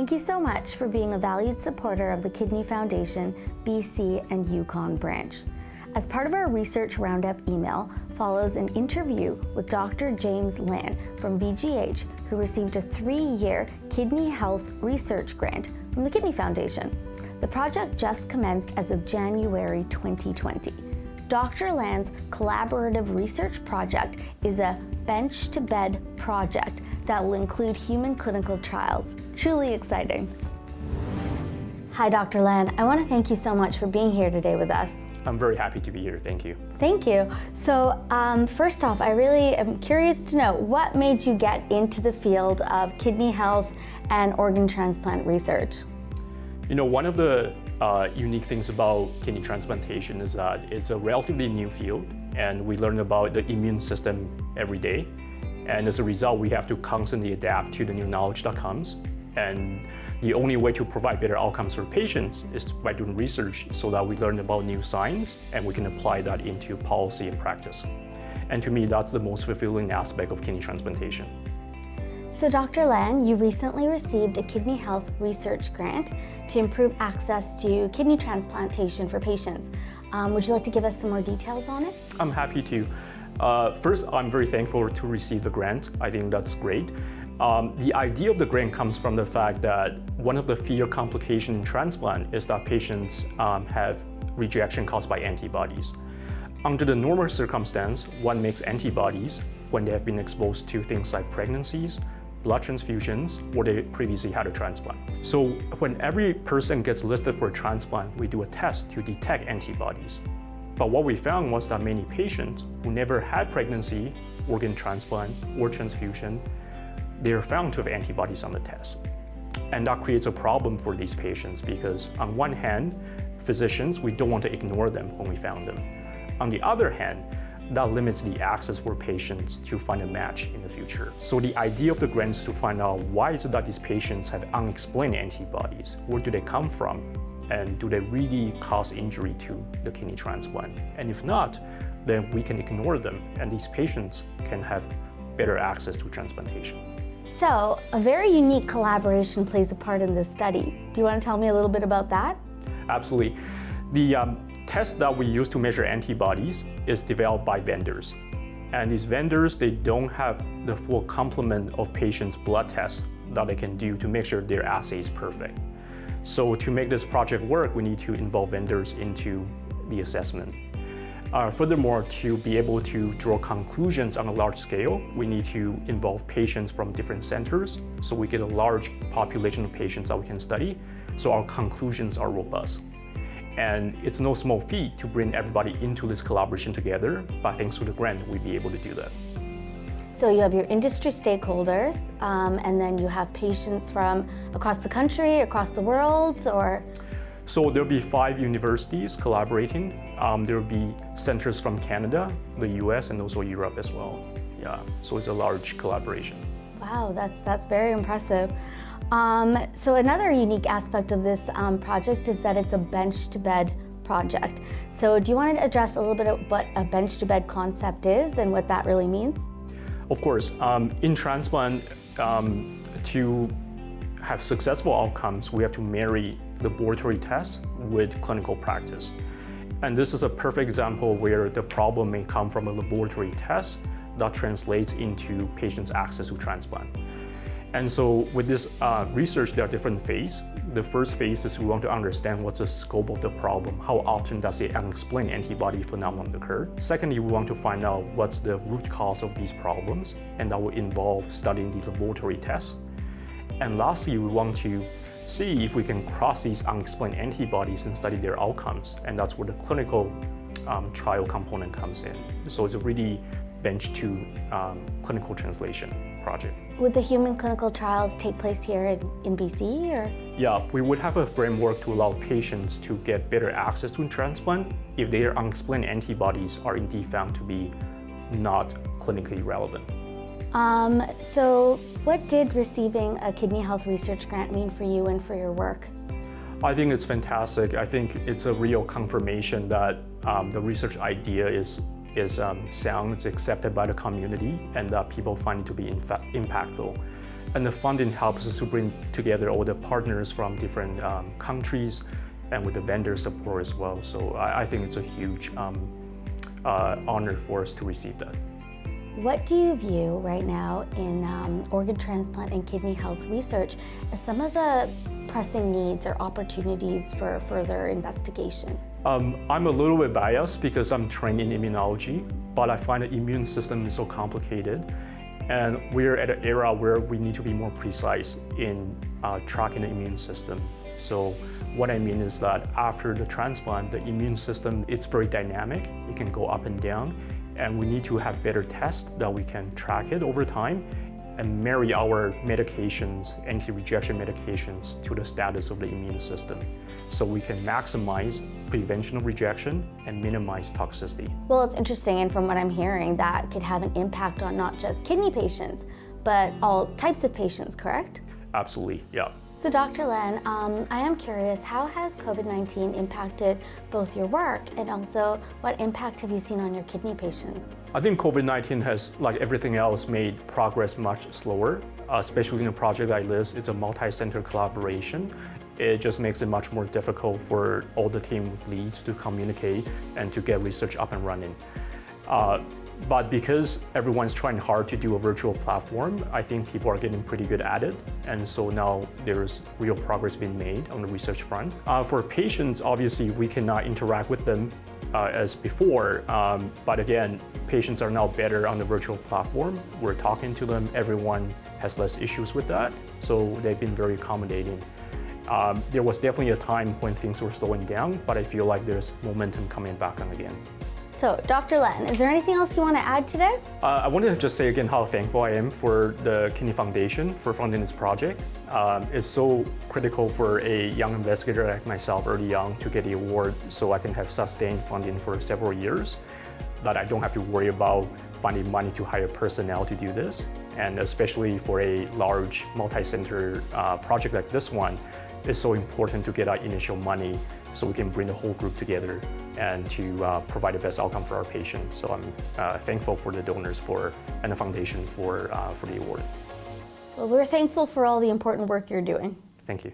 Thank you so much for being a valued supporter of the Kidney Foundation, BC and Yukon branch. As part of our Research Roundup email follows an interview with Dr. James Lan from VGH, who received a 3-year kidney health research grant from the Kidney Foundation. The project just commenced as of January 2020. Dr. Lan's collaborative research project is a bench-to-bed project that will include human clinical trials. Truly exciting. Hi, Dr. Lan. I want to thank you so much for being here today with us. I'm very happy to be here. Thank you. Thank you. So first off, I really am curious to know what made you get into the field of kidney health and organ transplant research? You know, one of the unique things about kidney transplantation is that it's a relatively new field, and we learn about the immune system every day. And as a result, we have to constantly adapt to the new knowledge that comes. And the only way to provide better outcomes for patients is by doing research so that we learn about new science and we can apply that into policy and practice. And to me, that's the most fulfilling aspect of kidney transplantation. So Dr. Lan, you recently received a kidney health research grant to improve access to kidney transplantation for patients. Would you like to give us some more details on it? I'm happy to. First, I'm very thankful to receive the grant. I think that's great. The idea of the grant comes from the fact that one of the fear complications in transplant is that patients have rejection caused by antibodies. Under the normal circumstance, one makes antibodies when they have been exposed to things like pregnancies, blood transfusions, or they previously had a transplant. So when every person gets listed for a transplant, we do a test to detect antibodies. But what we found was that many patients who never had pregnancy, organ transplant, or transfusion, they are found to have antibodies on the test. And that creates a problem for these patients because on one hand, physicians, we don't want to ignore them when we found them. On the other hand, that limits the access for patients to find a match in the future. So the idea of the grant is to find out why is it that these patients have unexplained antibodies? Where do they come from? And do they really cause injury to the kidney transplant? And if not, then we can ignore them and these patients can have better access to transplantation. So a very unique collaboration plays a part in this study. Do you want to tell me a little bit about that? Absolutely. The test that we use to measure antibodies is developed by vendors. And these vendors, they don't have the full complement of patients' blood tests that they can do to make sure their assay is perfect. So to make this project work, we need to involve vendors into the assessment. Furthermore, to be able to draw conclusions on a large scale, we need to involve patients from different centers so we get a large population of patients that we can study, so our conclusions are robust. And it's no small feat to bring everybody into this collaboration together, but thanks to the grant, we'll be able to do that. So you have your industry stakeholders, and then you have patients from across the country, across the world, or? So there'll be 5 universities collaborating. There'll be centers from Canada, the US, and also Europe as well. Yeah, so it's a large collaboration. Wow, that's very impressive. So another unique aspect of this project is that it's a bench-to-bed project. So do you want to address a little bit of what a bench-to-bed concept is and what that really means? Of course, in transplant, to have successful outcomes, we have to marry laboratory tests with clinical practice. And this is a perfect example where the problem may come from a laboratory test that translates into patients' access to transplant. And so with this research, there are different phases. The first phase is we want to understand what's the scope of the problem. How often does the unexplained antibody phenomenon occur? Secondly, we want to find out what's the root cause of these problems, and that will involve studying the laboratory tests. And lastly, we want to see if we can cross these unexplained antibodies and study their outcomes. And that's where the clinical trial component comes in. So it's a really bench to clinical translation project. Would the human clinical trials take place here in BC, or? Yeah, we would have a framework to allow patients to get better access to transplant if their unexplained antibodies are indeed found to be not clinically relevant. So what did receiving a kidney health research grant mean for you and for your work? I think it's fantastic. I think it's a real confirmation that the research idea is sound, it's accepted by the community, and that people find it to be impactful. And the funding helps us to bring together all the partners from different countries and with the vendor support as well. So I think it's a huge honor for us to receive that. What do you view right now in organ transplant and kidney health research as some of the pressing needs or opportunities for further investigation? I'm a little bit biased because I'm trained in immunology, but I find the immune system is so complicated. And we're at an era where we need to be more precise in tracking the immune system. So what I mean is that after the transplant, the immune system is very dynamic. It can go up and down. And we need to have better tests that we can track it over time and marry our medications, anti-rejection medications, to the status of the immune system, so we can maximize prevention of rejection and minimize toxicity. Well, it's interesting, and from what I'm hearing, that could have an impact on not just kidney patients, but all types of patients, correct? Absolutely, yeah. So Dr. Lan, I am curious, how has COVID-19 impacted both your work and also what impact have you seen on your kidney patients? I think COVID-19 has, like everything else, made progress much slower, especially in a project like this. It's a multi-center collaboration. It just makes it much more difficult for all the team leads to communicate and to get research up and running. But because everyone's trying hard to do a virtual platform, I think people are getting pretty good at it. And so now there's real progress being made on the research front. For patients, obviously, we cannot interact with them as before. But again, patients are now better on the virtual platform. We're talking to them. Everyone has less issues with that. So they've been very accommodating. There was definitely a time when things were slowing down, but I feel like there's momentum coming back on again. So, Dr. Lan, is there anything else you want to add today? I wanted to just say again how thankful I am for the Kidney Foundation for funding this project. It's so critical for a young investigator like myself early on to get the award so I can have sustained funding for several years, that I don't have to worry about finding money to hire personnel to do this. And especially for a large multi-center project like this one, it's so important to get our initial money so we can bring the whole group together and to provide the best outcome for our patients. So I'm thankful for the donors and the foundation for the award. Well, we're thankful for all the important work you're doing. Thank you.